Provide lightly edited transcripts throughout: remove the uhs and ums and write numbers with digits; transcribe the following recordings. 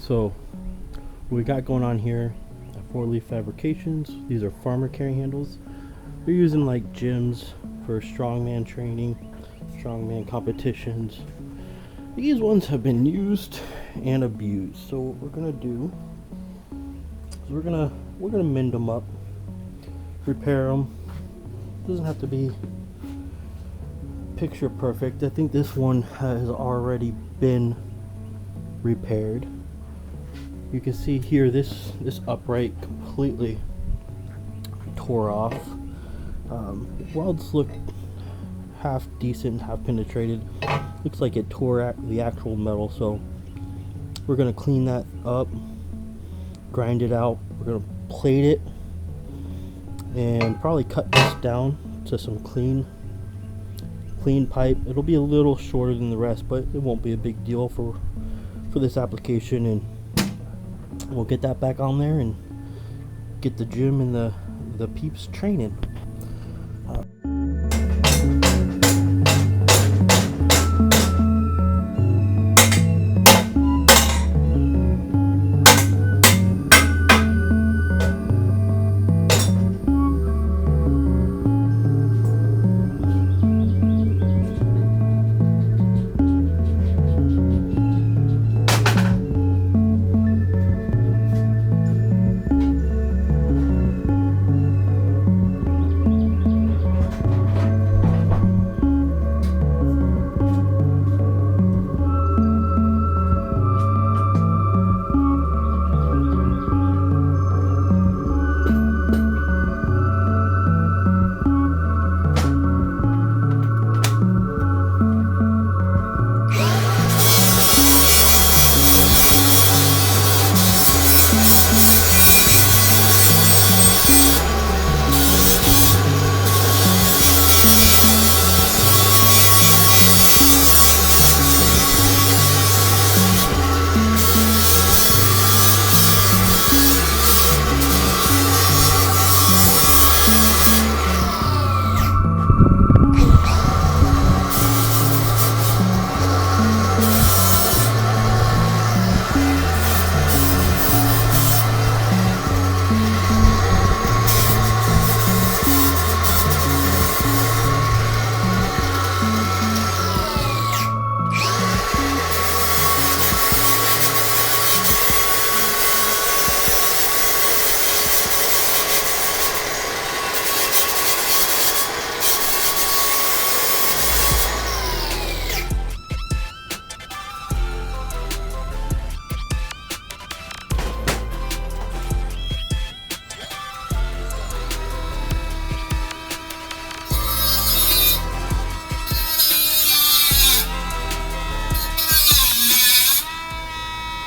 So what we got going on here at 4-Leaf Fabrications, these are farmer carry handles. They're using like gyms for strongman training, strongman competitions. These ones have been used and abused. So what we're gonna do is we're gonna mend them up, repair them. Doesn't have to be picture perfect. I think this one has already been repaired. You can see here this upright completely tore off. Welds look half decent, half penetrated. Looks like it tore the actual metal, so we're gonna clean that up, grind it out. We're gonna plate it and probably cut this down to some clean pipe. It'll be a little shorter than the rest, but it won't be a big deal for this application, and we'll get that back on there and get the gym and the peeps training.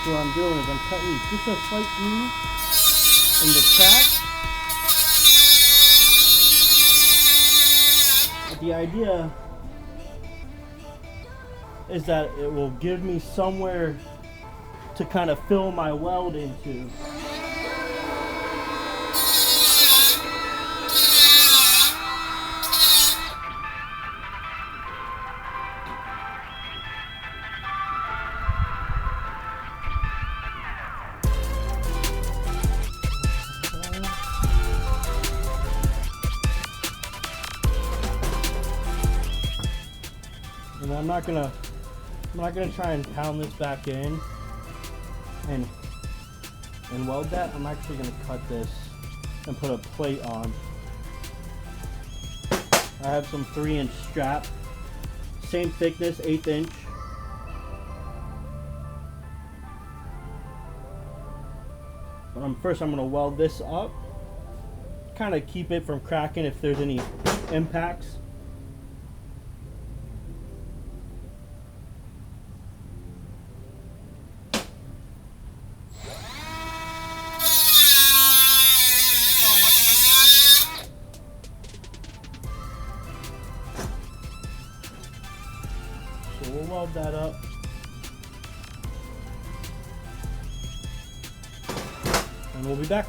So what I'm doing is I'm cutting just a slight groove in the crack. The idea is that it will give me somewhere to kind of fill my weld into. And I'm not gonna try and pound this back in and weld that. I'm actually gonna cut this and put a plate on. I have some 3-inch strap, same thickness, 1/8 inch. But first I'm gonna weld this up, kind of keep it from cracking if there's any impacts. So we'll weld that up. And we'll be back.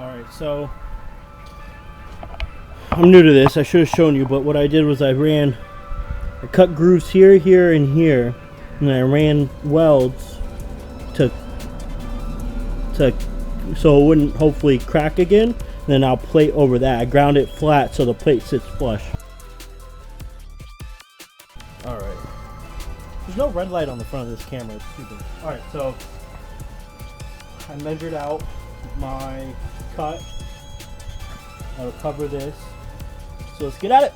Alright, so I'm new to this. I should have shown you, but what I did was I cut grooves here, here, and here, and I ran welds to so it wouldn't hopefully crack again. And then I'll plate over that. I ground it flat so the plate sits flush. Alright. There's no red light on the front of this camera. It's stupid. Alright, so I measured out my cut. That'll cover this. So let's get at it.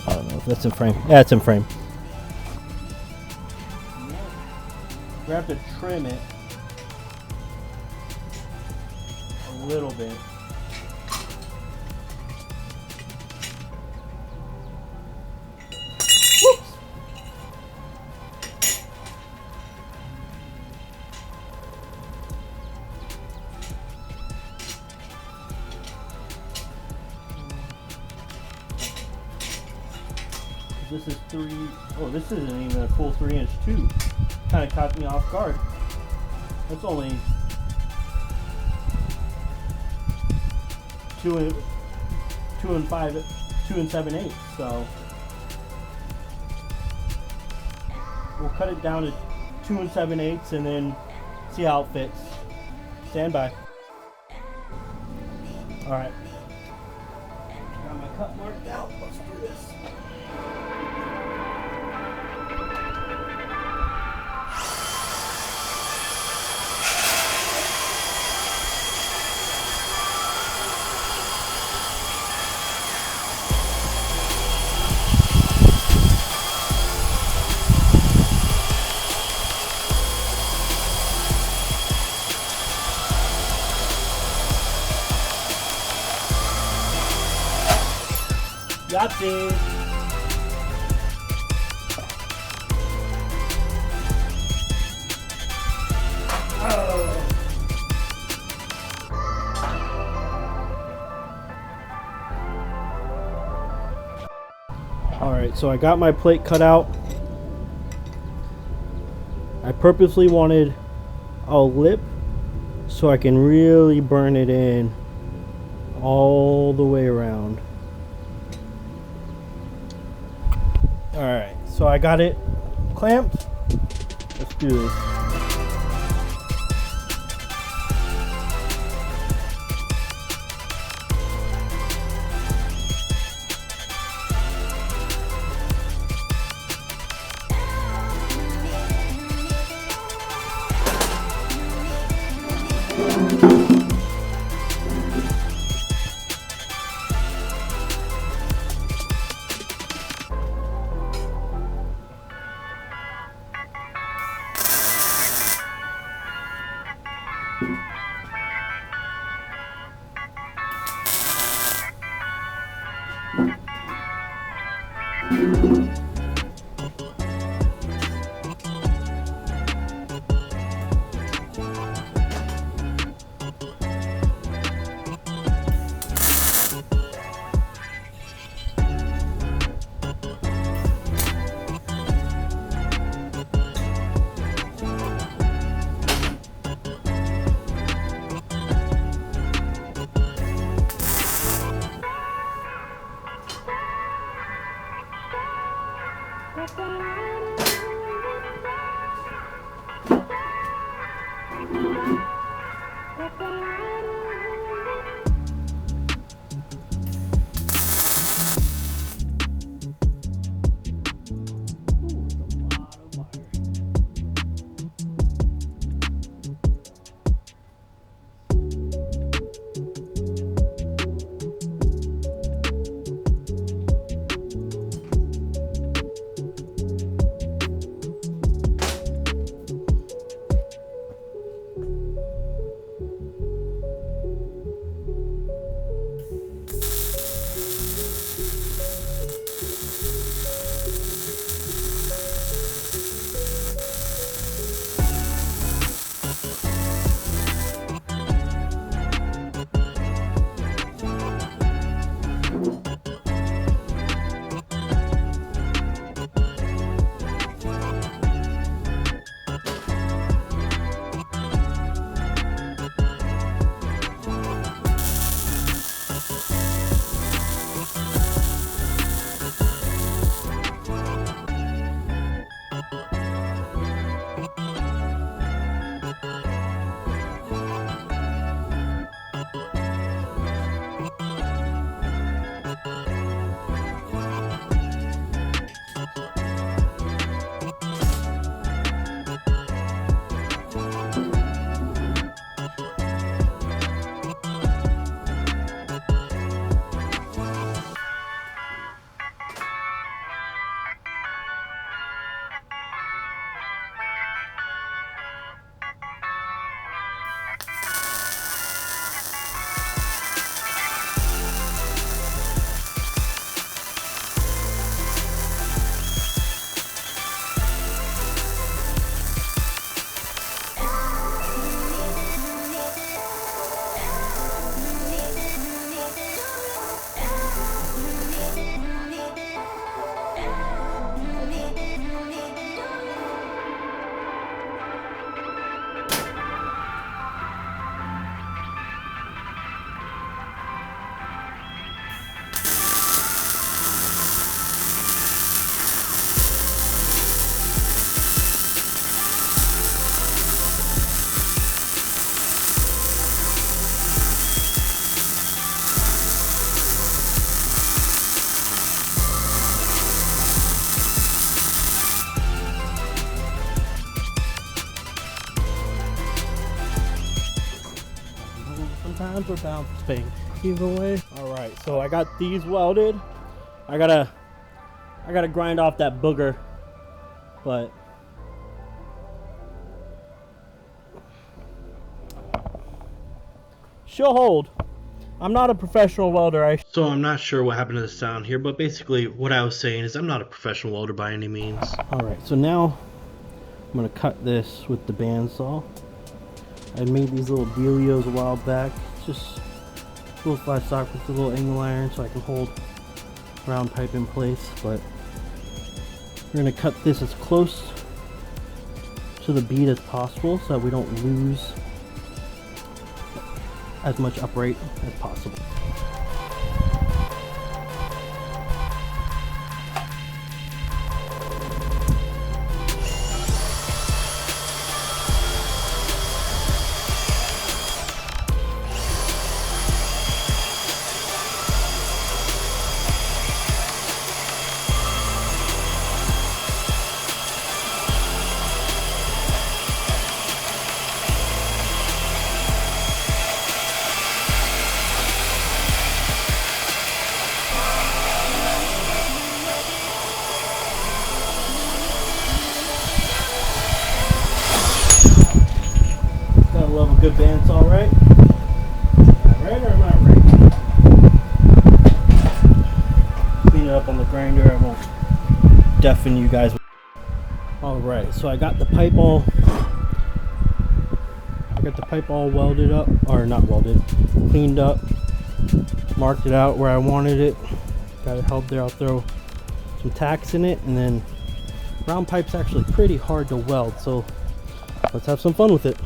I don't know if that's in frame. Yeah, it's in frame. We have to trim it a little bit. Whoops. This is this isn't even a full 3-inch tube. Kind of caught me off guard. That's only 2 and 7/8. So we'll cut it down to 2 and 7/8 and then see how it fits. Stand by. All right. Got my cut marked out. Let's do this. Yahtzee! Oh. Alright, so I got my plate cut out. I purposely wanted a lip so I can really burn it in all the way around. Alright, so I got it clamped. Let's do this. sometimes we're bouncing. Either way. Alright, so I got these welded. I gotta grind off that booger, but she'll hold. I'm not a professional welder. So I'm not sure what happened to the sound here, but basically what I was saying is I'm not a professional welder by any means. Alright, so now I'm gonna cut this with the bandsaw. I made these little dealios a while back. Just a little flat stock with a little angle iron so I can hold round pipe in place, but we're gonna cut this as close to the bead as possible so that we don't lose as much upright as possible. Love a good bandsaw, right? Right or am I right? Clean it up on the grinder. I won't deafen you guys. Alright, so I got the pipe all welded up, or not welded, cleaned up, marked it out where I wanted it, got it held there. I'll throw some tacks in it, and then round pipe's actually pretty hard to weld, so let's have some fun with it.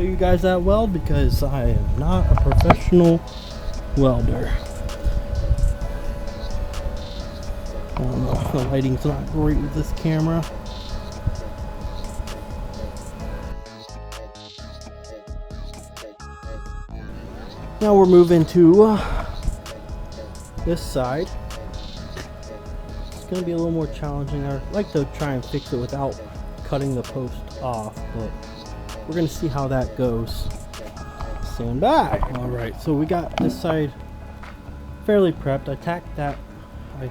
you guys that weld because I am not a professional welder. I don't know, the lighting's not great with this camera. Now we're moving to this side. It's going to be a little more challenging. I'd like to try and fix it without cutting the post off, but we're going to see how that goes. Stand by. Alright, so we got this side fairly prepped. I tacked that. I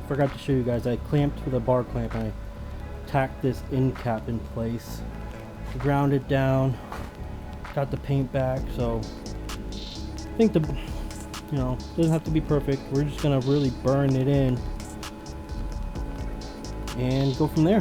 forgot to show you guys. I clamped with a bar clamp and I tacked this end cap in place. Grounded down. Got the paint back, so I think doesn't have to be perfect. We're just gonna really burn it in and go from there.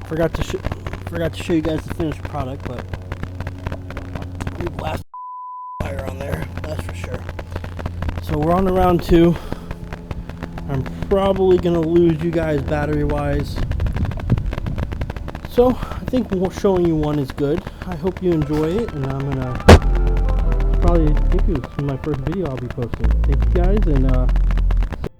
Forgot to show you guys the finished product, but we blasted fire on there, that's for sure. So we're on to round 2. I'm probably gonna lose you guys battery wise. So I think showing you one is good. I hope you enjoy it, and I'm gonna probably think it was my first video I'll be posting. Thank you guys, and